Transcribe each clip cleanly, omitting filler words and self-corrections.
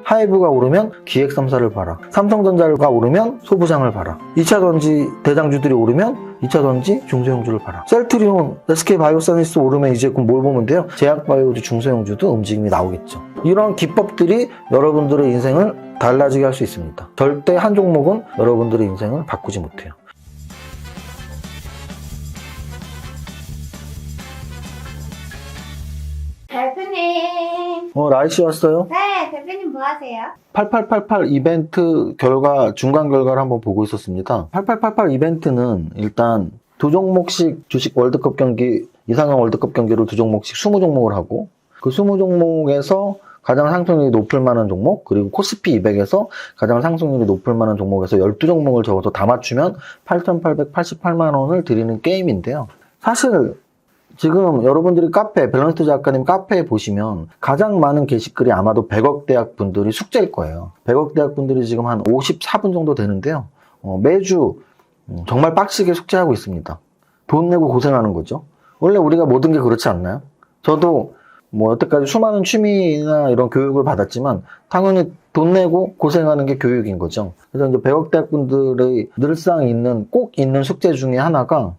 하이브가 오르면 기획3사를 봐라. 삼성전자가 오르면 소부장을 봐라. 2차전지 대장주들이 오르면 2차전지 중소형주를 봐라. 셀트리온, SK바이오사이언스 오르면 이제 그럼 뭘 보면 돼요? 제약바이오주 중소형주도 움직임이 나오겠죠. 이런 기법들이 여러분들의 인생을 달라지게 할 수 있습니다. 절대 한 종목은 여러분들의 인생을 바꾸지 못해요. 대표님. 라이씨 왔어요? 네, 대표님 뭐 하세요? 8888 이벤트 결과, 중간 결과를 한번 보고 있었습니다. 8888 이벤트는 일단 두 종목씩 주식 월드컵 경기, 이상형 월드컵 경기로 두 종목씩 20종목을 하고, 그 20종목에서 가장 상승률이 높을 만한 종목, 그리고 코스피 200에서 가장 상승률이 높을 만한 종목에서 12종목을 적어서 다 맞추면 8,888만 원을 드리는 게임인데요. 사실 지금 여러분들이 카페, 밸런스 작가님 카페에 보시면 가장 많은 게시글이 아마도 100억 대학 분들이 숙제일 거예요. 100억 대학 분들이 지금 한 54분 정도 되는데요. 매주 정말 빡시게 숙제하고 있습니다. 돈 내고 고생하는 거죠. 원래 우리가 모든 게 그렇지 않나요? 저도 뭐 여태까지 수많은 취미나 이런 교육을 받았지만 당연히 돈 내고 고생하는 게 교육인 거죠. 그래서 이제 100억 대학 분들의 늘상 꼭 있는 숙제 중에 하나가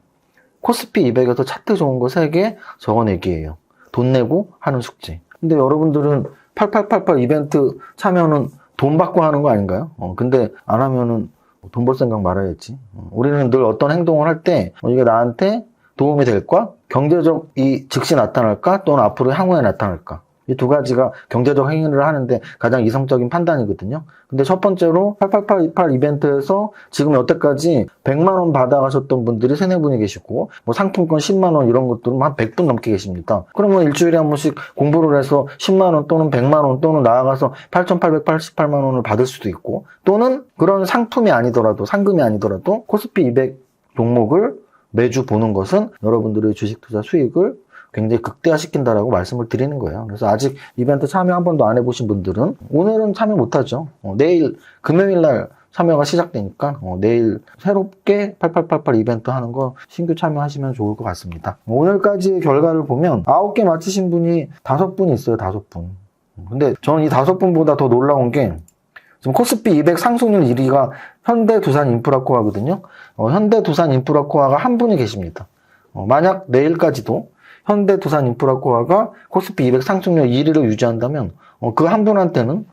코스피 200에서 차트 좋은 거 3개 적어내기예요. 돈 내고 하는 숙제. 근데 여러분들은 8888 이벤트 참여는 돈 받고 하는 거 아닌가요? 근데 안 하면은 돈 벌 생각 말아야지. 우리는 늘 어떤 행동을 할 때 이게 나한테 도움이 될까? 경제적이 즉시 나타날까? 또는 앞으로 향후에 나타날까? 이 두 가지가 경제적 행위를 하는데 가장 이성적인 판단이거든요. 근데 첫 번째로 8888 이벤트에서 지금 여태까지 100만 원 받아가셨던 분들이 3-4분이 계시고, 뭐 상품권 10만 원 이런 것들은 한 100분 넘게 계십니다. 그러면 일주일에 한 번씩 공부를 해서 10만 원 또는 100만 원 또는 나아가서 8,888만 원을 받을 수도 있고, 또는 그런 상품이 아니더라도, 상금이 아니더라도 코스피 200 종목을 매주 보는 것은 여러분들의 주식 투자 수익을 굉장히 극대화시킨다라고 말씀을 드리는 거예요. 그래서 아직 이벤트 참여 한 번도 안 해보신 분들은 오늘은 참여 못하죠. 내일 금요일날 참여가 시작되니까 내일 새롭게 8888 이벤트 하는 거 신규 참여하시면 좋을 것 같습니다. 오늘까지의 결과를 보면 9개 맞히신 분이 5분 있어요. 5분. 근데 저는 이 5분보다 더 놀라운 게 지금 코스피 200 상승률 1위가 현대두산인프라코아거든요. 현대두산인프라코아가 한 분이 계십니다. 만약 내일까지도 현대두산인프라코아가 코스피 200 상승률 1위를 유지한다면 그 한 분한테는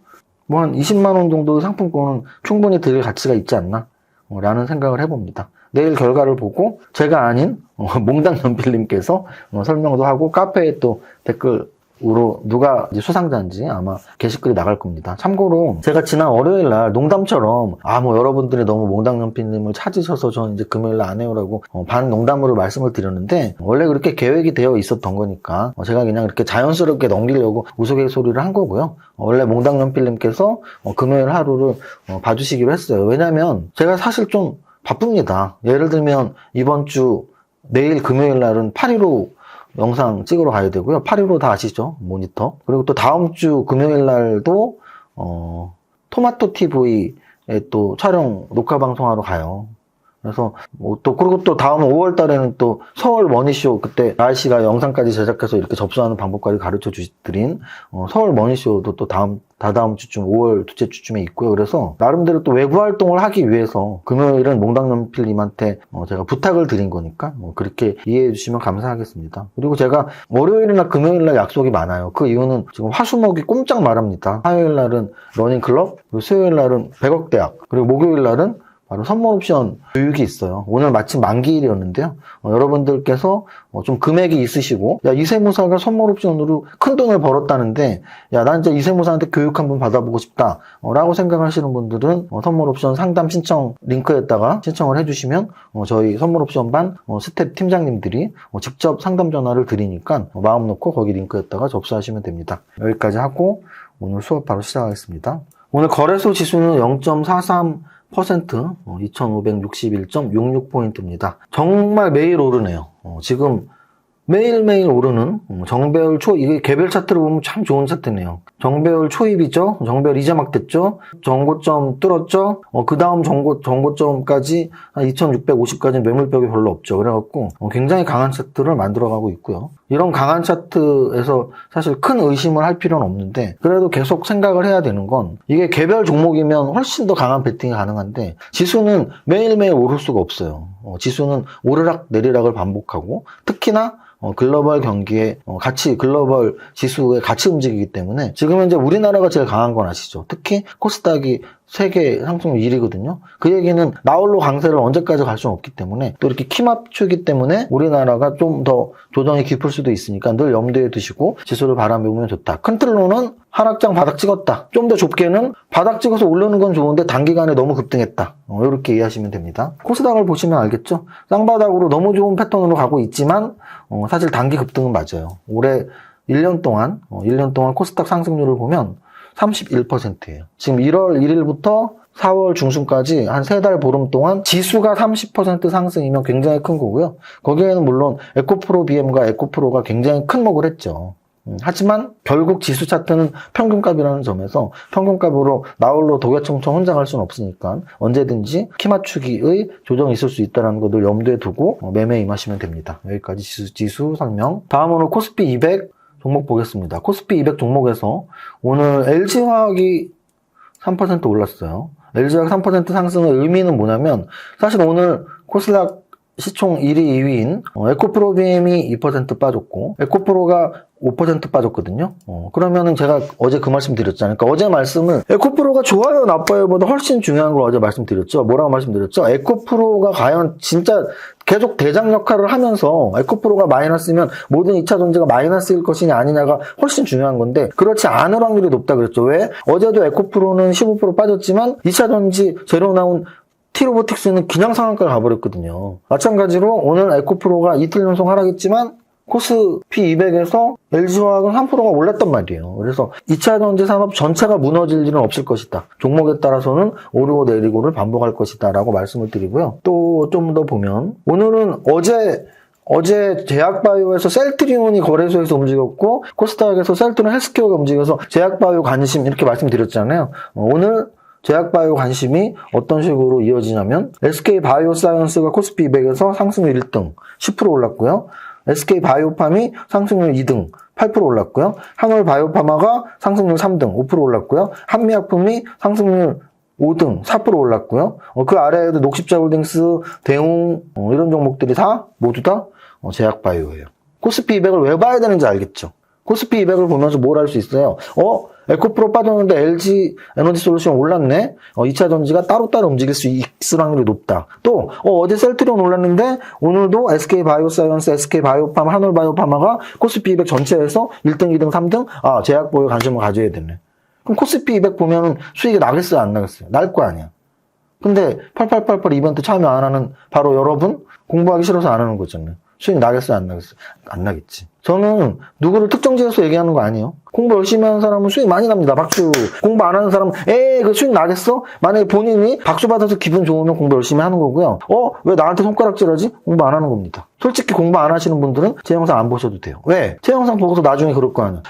뭐 한 20만 원 정도의 상품권은 충분히 드릴 가치가 있지 않나 라는 생각을 해봅니다. 내일 결과를 보고 제가 아닌 몽당연필님께서 설명도 하고 카페에 또 댓글로 누가 이제 수상자인지 아마 게시글이 나갈 겁니다. 참고로 제가 지난 월요일날 농담처럼 뭐 여러분들이 너무 몽당연필님을 찾으셔서 저는 이제 금요일날 안 해요라고 반농담으로 말씀을 드렸는데 원래 그렇게 계획이 되어 있었던 거니까 제가 그냥 이렇게 자연스럽게 넘기려고 우스갯소리를 한 거고요. 원래 몽당연필님께서 금요일 하루를 봐주시기로 했어요. 왜냐면 제가 사실 좀 바쁩니다. 예를 들면 이번 주 내일 금요일날은 8.15 영상 찍으러 가야 되고요. 8.15 다 아시죠? 모니터. 그리고 또 다음 주 금요일 날도 토마토 TV에 또 촬영 녹화 방송하러 가요. 그래서 그리고 또 다음 5월 달에는 또 서울 머니쇼, 그때 라이씨가 영상까지 제작해서 이렇게 접수하는 방법까지 가르쳐 드린 서울 머니쇼도 또 다다음 주쯤 5월 둘째 주쯤에 있고요. 그래서 나름대로 또 외부 활동을 하기 위해서 금요일은 몽당연필님한테 제가 부탁을 드린 거니까 그렇게 이해해 주시면 감사하겠습니다. 그리고 제가 월요일이나 금요일날 약속이 많아요. 그 이유는 지금 화수목이 꼼짝 말합니다. 화요일날은 러닝클럽, 그리고 수요일날은 100억 대학, 그리고 목요일날은 바로 선물옵션 교육이 있어요. 오늘 마침 만기일이었는데요. 여러분들께서 좀 금액이 있으시고, 야, 이세무사가 선물옵션으로 큰 돈을 벌었다는데, 야, 난 이제 이세무사한테 교육 한번 받아보고 싶다. 라고 생각하시는 분들은 선물옵션 상담 신청 링크에다가 신청을 해주시면 저희 선물옵션반 스텝 팀장님들이 직접 상담 전화를 드리니까 마음 놓고 거기 링크에다가 접수하시면 됩니다. 여기까지 하고 오늘 수업 바로 시작하겠습니다. 오늘 거래소 지수는 0.43% 2561.66포인트입니다. 정말 매일 오르네요. 지금 매일매일 오르는 정배열 이게 개별 차트를 보면 참 좋은 차트네요. 정배열 초입이죠. 정배열 이제 막 됐죠. 전고점 뚫었죠. 그 다음 전고점까지 한 2650까지 매물벽이 별로 없죠. 그래갖고 굉장히 강한 차트를 만들어가고 있고요. 이런 강한 차트에서 사실 큰 의심을 할 필요는 없는데 그래도 계속 생각을 해야 되는 건 이게 개별 종목이면 훨씬 더 강한 베팅이 가능한데 지수는 매일매일 오를 수가 없어요. 지수는 오르락 내리락을 반복하고 특히나 글로벌 경기에 글로벌 지수에 같이 움직이기 때문에 지금 현재 우리나라가 제일 강한 건 아시죠? 특히 코스닥이 세계 상승률 1위거든요. 그 얘기는 나홀로 강세를 언제까지 갈 수는 없기 때문에 또 이렇게 키 맞추기 때문에 우리나라가 좀 더 조정이 깊을 수도 있으니까 늘 염두에 두시고 지수를 바라보면 보면 좋다. 큰 틀로는 하락장 바닥 찍었다. 좀 더 좁게는 바닥 찍어서 오르는 건 좋은데 단기간에 너무 급등했다. 이렇게 이해하시면 됩니다. 코스닥을 보시면 알겠죠? 쌍바닥으로 너무 좋은 패턴으로 가고 있지만 사실 단기 급등은 맞아요. 올해 1년 동안 코스닥 상승률을 보면 31%예요. 지금 1월 1일부터 4월 중순까지 한 3달 보름 동안 지수가 30% 상승이면 굉장히 큰 거고요. 거기에는 물론 에코프로 BM과 에코프로가 굉장히 큰 목을 했죠. 하지만 결국 지수 차트는 평균값이라는 점에서 평균값으로 나홀로 독야청청 혼자 갈 수는 없으니까 언제든지 키 맞추기의 조정이 있을 수 있다는 것을 염두에 두고 매매에 임하시면 됩니다. 여기까지 지수 설명. 다음으로 코스피 200 종목 보겠습니다. 코스피 200 종목에서 오늘 LG화학이 3% 올랐어요. LG화학 3% 상승의 의미는 뭐냐면 사실 오늘 코스닥 시총 1위, 2위인 에코프로 BM이 2% 빠졌고 에코프로가 5% 빠졌거든요. 그러면은 제가 어제 그 말씀 드렸잖아요. 그러니까 어제 말씀을 에코프로가 좋아요, 나빠요보다 훨씬 중요한 걸 어제 말씀드렸죠. 뭐라고 말씀드렸죠? 에코프로가 과연 진짜 계속 대장 역할을 하면서 에코프로가 마이너스면 모든 2차 전지가 마이너스일 것이냐 아니냐가 훨씬 중요한 건데 그렇지 않을 확률이 높다 그랬죠. 왜? 어제도 에코프로는 15% 빠졌지만 2차 전지 재료 나온 T로보틱스는 그냥 상한가를 가버렸거든요. 마찬가지로 오늘 에코프로가 이틀 연속 하락했지만 코스피 200에서 LG화학은 3%가 올랐단 말이에요. 그래서 2차 전지 산업 전체가 무너질 일은 없을 것이다. 종목에 따라서는 오르고 내리고를 반복할 것이다 라고 말씀을 드리고요. 또 좀 더 보면 오늘은 어제 제약바이오에서 셀트리온이 거래소에서 움직였고 코스닥에서 셀트리온 헬스케어가 움직여서 제약바이오 관심 이렇게 말씀드렸잖아요. 오늘 제약바이오 관심이 어떤 식으로 이어지냐면 SK바이오사이언스가 코스피 200에서 상승률 1등 10% 올랐고요. SK바이오팜이 상승률 2등 8% 올랐고요. 한올바이오파마가 상승률 3등 5% 올랐고요. 한미약품이 상승률 5등 4% 올랐고요. 그 아래에도 녹십자홀딩스, 대웅 이런 종목들이 모두 다 제약바이오예요. 코스피 200을 왜 봐야 되는지 알겠죠? 코스피 200을 보면서 뭘 할 수 있어요? 에코프로 빠졌는데 LG 에너지솔루션 올랐네? 2차 전지가 따로따로 움직일 수 있을 확률이 높다. 또, 어제 셀트리온 올랐는데, 오늘도 SK바이오사이언스, SK바이오팜, 한올바이오파마가 코스피 200 전체에서 1등, 2등, 3등? 제약보에 관심을 가져야 되네. 그럼 코스피 200 보면은 수익이 나겠어요, 안 나겠어요? 날 거 아니야. 근데 8888 이벤트 참여 안 하는 바로 여러분? 공부하기 싫어서 안 하는 거잖아요. 수익 나겠어요, 안 나겠어요? 안 나겠지. 저는 누구를 특정지어서 얘기하는 거 아니에요. 공부 열심히 하는 사람은 수익 많이 납니다. 박수. 공부 안 하는 사람은 그 수익 나겠어? 만약에 본인이 박수 받아서 기분 좋으면 공부 열심히 하는 거고요. 왜 나한테 손가락질하지? 공부 안 하는 겁니다. 솔직히 공부 안 하시는 분들은 제 영상 안 보셔도 돼요. 왜? 제 영상 보고서 나중에 그럴 거 아니야.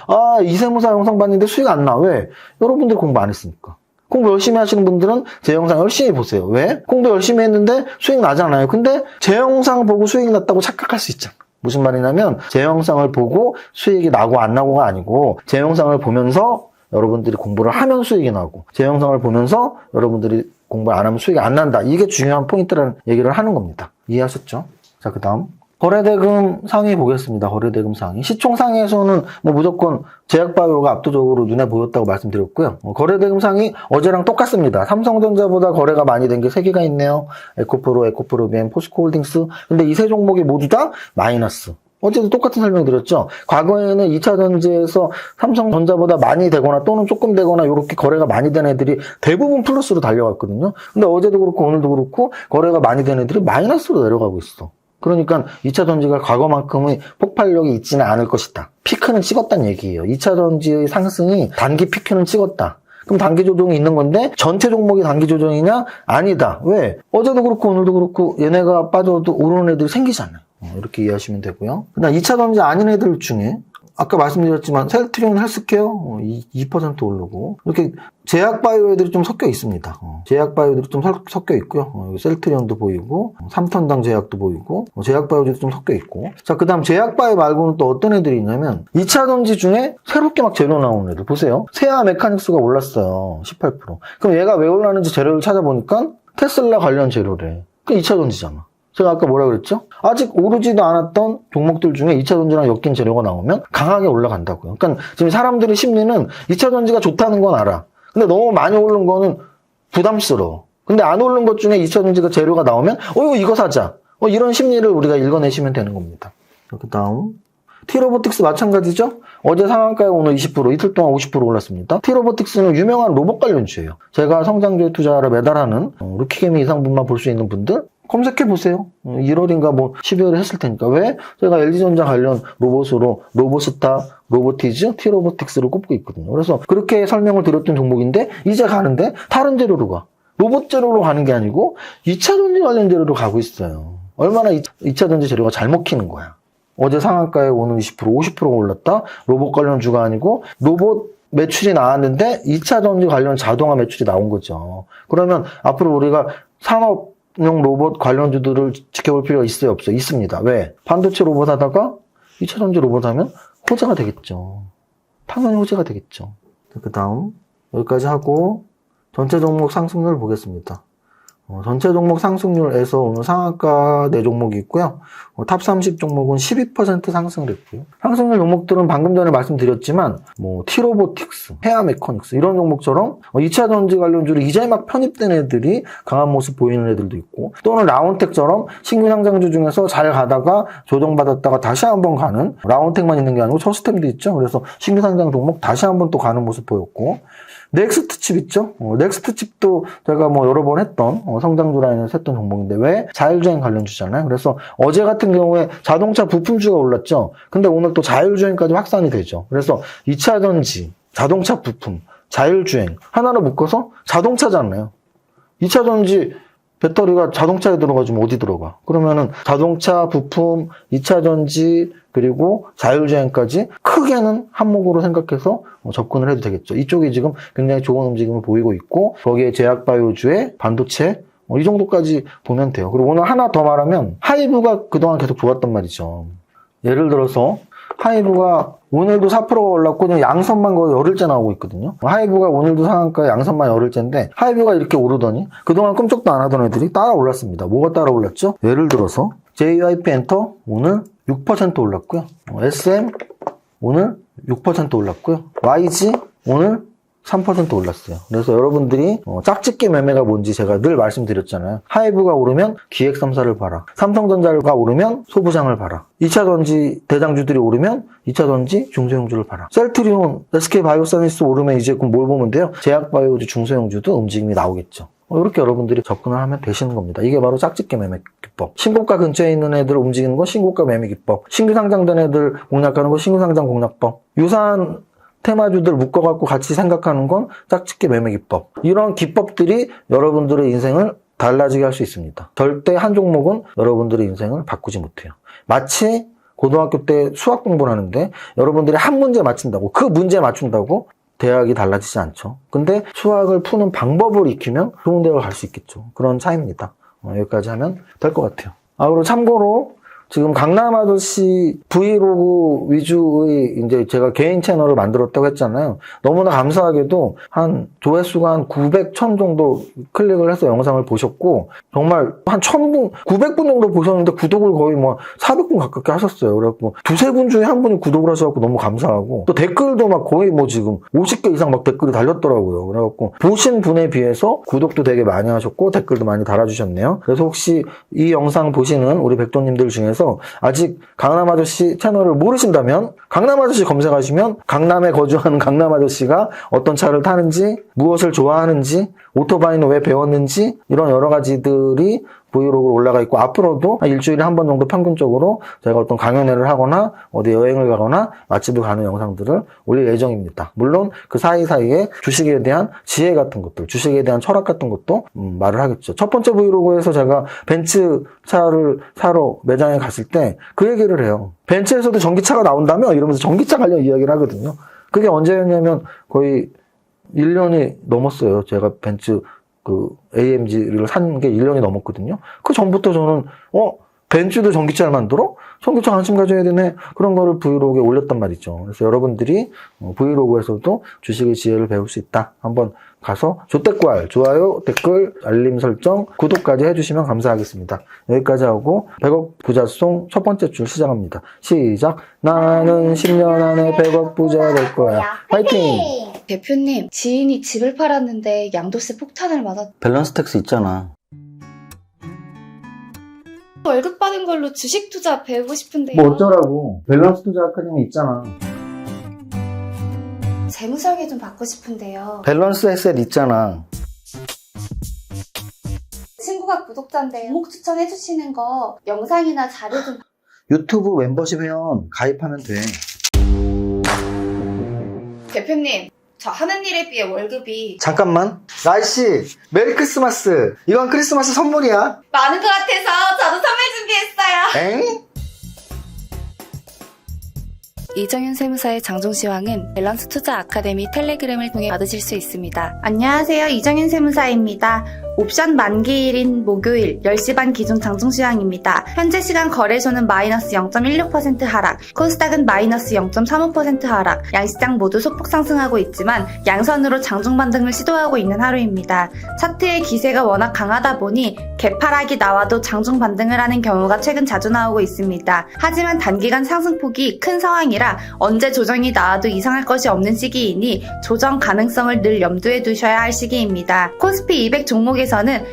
이세무사 영상 봤는데 수익 안 나. 왜? 여러분들 공부 안 했으니까. 공부 열심히 하시는 분들은 제 영상 열심히 보세요. 왜? 공부 열심히 했는데 수익 나잖아요. 근데 제 영상 보고 수익 났다고 착각할 수 있잖아. 무슨 말이냐면 제 영상을 보고 수익이 나고 안 나고가 아니고 제 영상을 보면서 여러분들이 공부를 하면 수익이 나고 제 영상을 보면서 여러분들이 공부 안 하면 수익이 안 난다. 이게 중요한 포인트라는 얘기를 하는 겁니다. 이해하셨죠? 자, 그 다음 거래대금 상위 보겠습니다. 거래대금 상위. 시총 상위에서는 무조건 제약바이오가 압도적으로 눈에 보였다고 말씀드렸고요. 거래대금 상위 어제랑 똑같습니다. 삼성전자보다 거래가 많이 된 게 3개가 있네요. 에코프로, 에코프로비엠, 포스코홀딩스. 근데 이 세 종목이 모두 다 마이너스. 어제도 똑같은 설명 드렸죠. 과거에는 2차 전지에서 삼성전자보다 많이 되거나 또는 조금 되거나 이렇게 거래가 많이 된 애들이 대부분 플러스로 달려갔거든요. 근데 어제도 그렇고 오늘도 그렇고 거래가 많이 된 애들이 마이너스로 내려가고 있어. 그러니까 2차 전지가 과거만큼의 폭발력이 있지는 않을 것이다. 피크는 찍었다는 얘기예요. 2차 전지의 상승이 단기 피크는 찍었다. 그럼 단기 조정이 있는 건데 전체 종목이 단기 조정이냐? 아니다. 왜? 어제도 그렇고 오늘도 그렇고 얘네가 빠져도 오르는 애들이 생기잖아요. 이렇게 이해하시면 되고요. 그다음 2차 전지 아닌 애들 중에 아까 말씀드렸지만 셀트리온 헬스케어 2% 오르고 이렇게 제약바이오 애들이 좀 섞여 있습니다. 제약바이오 애들이 좀 섞여 있고요. 셀트리온도 보이고 3턴당 제약도 보이고 제약바이오들이 좀 섞여 있고 자 그다음 제약바이오 말고는 또 어떤 애들이 있냐면 2차전지 중에 새롭게 막 재료 나오는 애들 보세요. 세아 메카닉스가 올랐어요. 18%. 그럼 얘가 왜 올랐는지 재료를 찾아보니까 테슬라 관련 재료래. 그 2차전지잖아. 제가 아까 뭐라 그랬죠? 아직 오르지도 않았던 종목들 중에 2차전지랑 엮인 재료가 나오면 강하게 올라간다고요. 그러니까 지금 사람들의 심리는 2차전지가 좋다는 건 알아. 근데 너무 많이 오른 거는 부담스러워. 근데 안 오른 것 중에 2차전지가 재료가 나오면 이거 사자. 이런 심리를 우리가 읽어내시면 되는 겁니다. 그 다음 T-로보틱스 마찬가지죠? 어제 상한가에 오늘 20%, 이틀 동안 50% 올랐습니다. T-로보틱스는 유명한 로봇 관련주예요. 제가 성장주에 투자하러 매달하는 루키개미 이상분만 볼 수 있는 분들 검색해보세요. 1월인가 12월에 했을 테니까. 왜? 제가 LG전자 관련 로봇으로 로보스타, 로보티즈, T-로보틱스를 꼽고 있거든요. 그래서 그렇게 설명을 드렸던 종목인데 이제 가는데 다른 재료로 가. 로봇 재료로 가는 게 아니고 2차전지 관련 재료로 가고 있어요. 얼마나 2차전지 재료가 잘 먹히는 거야. 어제 상한가에 오늘 20%, 50%가 올랐다. 로봇 관련주가 아니고 로봇 매출이 나왔는데 2차전지 관련 자동화 매출이 나온 거죠. 그러면 앞으로 우리가 산업용 로봇 관련주들을 지켜볼 필요가 있어요, 없어요? 있습니다. 왜? 반도체 로봇 하다가 2차전지 로봇 하면 호재가 되겠죠. 당연히 호재가 되겠죠. 그 다음 여기까지 하고 전체 종목 상승률 보겠습니다. 전체 종목 상승률에서 오늘 상한가 4종목이 있고요. 탑 30 종목은 12% 상승을 했고요. 상승률 종목들은 방금 전에 말씀드렸지만 T-로보틱스, 헤아 메커닉스 이런 종목처럼 2차 전지 관련주로 이제 막 편입된 애들이 강한 모습 보이는 애들도 있고 또는 라운텍처럼 신규 상장주 중에서 잘 가다가 조정받았다가 다시 한번 가는 라운텍만 있는 게 아니고 저스템도 있죠. 그래서 신규 상장 종목 다시 한번 또 가는 모습 보였고 넥스트칩 있죠? 넥스트칩도 제가 여러 번 했던 성장주 라인에서 했던 종목인데 왜? 자율주행 관련주잖아요. 그래서 어제 같은 경우에 자동차 부품주가 올랐죠. 근데 오늘 또 자율주행까지 확산이 되죠. 그래서 2차 전지, 자동차 부품, 자율주행 하나로 묶어서 자동차잖아요. 2차 전지 배터리가 자동차에 들어가지면 어디 들어가? 그러면은 자동차 부품, 2차 전지 그리고 자율주행까지 크게는 한목으로 생각해서 접근을 해도 되겠죠. 이쪽이 지금 굉장히 좋은 움직임을 보이고 있고 거기에 제약바이오주의 반도체 이 정도까지 보면 돼요. 그리고 오늘 하나 더 말하면 하이브가 그동안 계속 좋았단 말이죠. 예를 들어서 하이브가 오늘도 4%가 올랐고 양선만 거의 열흘째 나오고 있거든요. 하이브가 오늘도 상한가에 양선만 열흘째인데 하이브가 이렇게 오르더니 그동안 끔찍도 안 하던 애들이 따라 올랐습니다. 뭐가 따라 올랐죠? 예를 들어서 JYP 엔터 오늘 6% 올랐고요. SM 오늘 6% 올랐고요. YG 오늘 3% 올랐어요. 그래서 여러분들이 짝짓기 매매가 뭔지 제가 늘 말씀드렸잖아요. 하이브가 오르면 기획 3사를 봐라. 삼성전자가 오르면 소부장을 봐라. 2차전지 대장주들이 오르면 2차전지 중소형주를 봐라. 셀트리온, SK바이오사이언스 오르면 이제 그럼 뭘 보면 돼요? 제약바이오주 중소형주도 움직임이 나오겠죠. 이렇게 여러분들이 접근을 하면 되시는 겁니다. 이게 바로 짝짓기 매매 기법. 신고가 근처에 있는 애들 움직이는 건 신고가 매매 기법. 신규 상장된 애들 공략하는 건 신규 상장 공략법. 유사한 테마주들 묶어갖고 같이 생각하는 건 짝짓기 매매 기법. 이런 기법들이 여러분들의 인생을 달라지게 할 수 있습니다. 절대 한 종목은 여러분들의 인생을 바꾸지 못해요. 마치 고등학교 때 수학 공부를 하는데 여러분들이 한 문제 맞춘다고 그 문제 맞춘다고 대학이 달라지지 않죠. 근데 수학을 푸는 방법을 익히면 좋은 대학을 갈 수 있겠죠. 그런 차이입니다. 여기까지 하면 될 것 같아요. 그리고 참고로 지금 강남 아저씨 브이로그 위주의 이제 제가 개인 채널을 만들었다고 했잖아요. 너무나 감사하게도 한 조회수가 한 900, 1000 정도 클릭을 해서 영상을 보셨고 정말 한 1000분, 900분 정도 보셨는데 구독을 거의 400분 가깝게 하셨어요. 그래갖고 두세 분 중에 한 분이 구독을 하셔갖고 너무 감사하고 또 댓글도 막 거의 지금 50개 이상 막 댓글이 달렸더라고요. 그래갖고 보신 분에 비해서 구독도 되게 많이 하셨고 댓글도 많이 달아주셨네요. 그래서 혹시 이 영상 보시는 우리 백도님들 중에서 아직 강남 아저씨 채널을 모르신다면 강남 아저씨 검색하시면 강남에 거주하는 강남 아저씨가 어떤 차를 타는지 무엇을 좋아하는지 오토바이는 왜 배웠는지 이런 여러 가지들이 브이로그로 올라가 있고, 앞으로도 한 일주일에 한 번 정도 평균적으로 제가 어떤 강연회를 하거나 어디 여행을 가거나 맛집을 가는 영상들을 올릴 예정입니다. 물론 그 사이사이에 주식에 대한 지혜 같은 것들, 주식에 대한 철학 같은 것도 말을 하겠죠. 첫 번째 브이로그에서 제가 벤츠 차를 사러 매장에 갔을 때 그 얘기를 해요. 벤츠에서도 전기차가 나온다며? 이러면서 전기차 관련 이야기를 하거든요. 그게 언제였냐면 거의 1년이 넘었어요. 제가 벤츠 AMG를 산 게 1년이 넘었거든요. 그 전부터 저는 벤츠도 전기차를 만들어? 전기차 관심 가져야 되네. 그런 거를 브이로그에 올렸단 말이죠. 그래서 여러분들이 브이로그에서도 주식의 지혜를 배울 수 있다. 한번 가서 조댓글, 좋아요, 댓글, 알림 설정, 구독까지 해주시면 감사하겠습니다. 여기까지 하고 100억 부자송 첫 번째 줄 시작합니다. 시작. 나는 10년 안에 100억 부자 될 거야. 화이팅! 대표님, 지인이 집을 팔았는데 양도세 폭탄을 맞았... 밸런스 텍스 있잖아. 월급 받은 걸로 주식 투자 배우고 싶은데요. 뭐 어쩌라고. 밸런스 투자 아카데미 있잖아. 재무설계 좀 받고 싶은데요. 밸런스 에셋 있잖아. 친구가 구독자인데 종목 추천해주시는 거 영상이나 자료 좀... 유튜브 멤버십 회원 가입하면 돼. 대표님, 저 하는 일에 비해 월급이 잠깐만. 나이씨, 메리 크리스마스. 이건 크리스마스 선물이야. 많은 것 같아서 저도 선물 준비했어요. 엥? 이정현 세무사의 장종시황은 밸런스 투자 아카데미 텔레그램을 통해 받으실 수 있습니다. 안녕하세요. 이정현 세무사입니다. 옵션 만기일인 목요일 10시 반 기준 장종시황입니다. 현재 시간 거래소는 마이너스 0.16% 하락, 코스닥은 마이너스 0.35% 하락, 양시장 모두 소폭 상승하고 있지만 양선으로 장중 반등을 시도하고 있는 하루입니다. 차트의 기세가 워낙 강하다 보니 개파락이 나와도 장중 반등을 하는 경우가 최근 자주 나오고 있습니다. 하지만 단기간 상승폭이 큰 상황이라 언제 조정이 나와도 이상할 것이 없는 시기이니 조정 가능성을 늘 염두에 두셔야 할 시기입니다. 코스피 200 종목에서는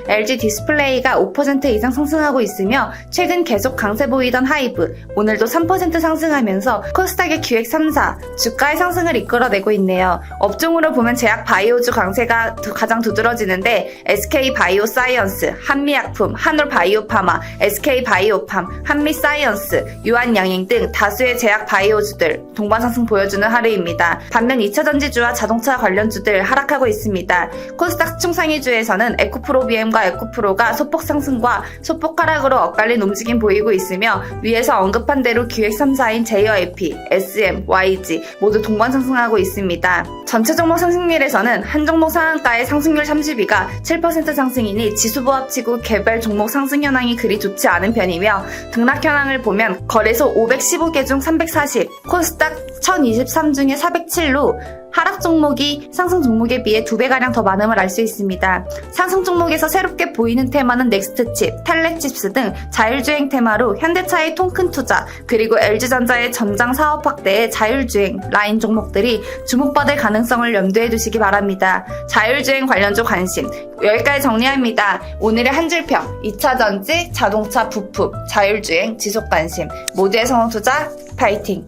LG 디스플레이가 5% 이상 상승하고 있으며 최근 계속 강세 보이던 하이브, 오늘도 3% 상승하면서 코스닥의 기획 3사, 주가의 상승을 이끌어내고 있네요. 업종으로 보면 제약 바이오주 강세가 가장 두드러지는데 SK 바이오사이언스, 한미약품, 한올 바이오파마, SK 바이오팜, 한미사이언스, 유한양행 등 다수의 제약 바이오주들 동반 상승 보여주는 하루입니다. 반면 2차전지주와 자동차 관련주들 하락하고 있습니다. 코스닥 총상위주에서는 에코프로비엠과 에코프로가 소폭 상승과 소폭 하락으로 엇갈린 움직임 보이고 있으며 위에서 언급한 대로 기획 3사인 JYP, SM, YG 모두 동반 상승하고 있습니다. 전체 종목 상승률에서는 한 종목 상한가의 상승률 32가 7% 상승이니 지수보 합치고 개별 종목 상승 현황이 그리 좋지 않은 편이며 등락 현황을 보면 거래소 515개 중 340, 코스닥 1023 중에 407로 하락 종목이 상승 종목에 비해 2배가량 더 많음을 알 수 있습니다. 상승 종목에서 새롭게 보이는 테마는 넥스트칩, 텔레칩스 등 자율주행 테마로 현대차의 통큰 투자, 그리고 LG전자의 전장 사업 확대에 자율주행, 라인 종목들이 주목받을 가능성을 염두에 두시기 바랍니다. 자율주행 관련주 관심, 여기까지 정리합니다. 오늘의 한 줄평, 2차전지, 자동차 부품, 자율주행, 지속관심, 모두의 성공투자, 파이팅!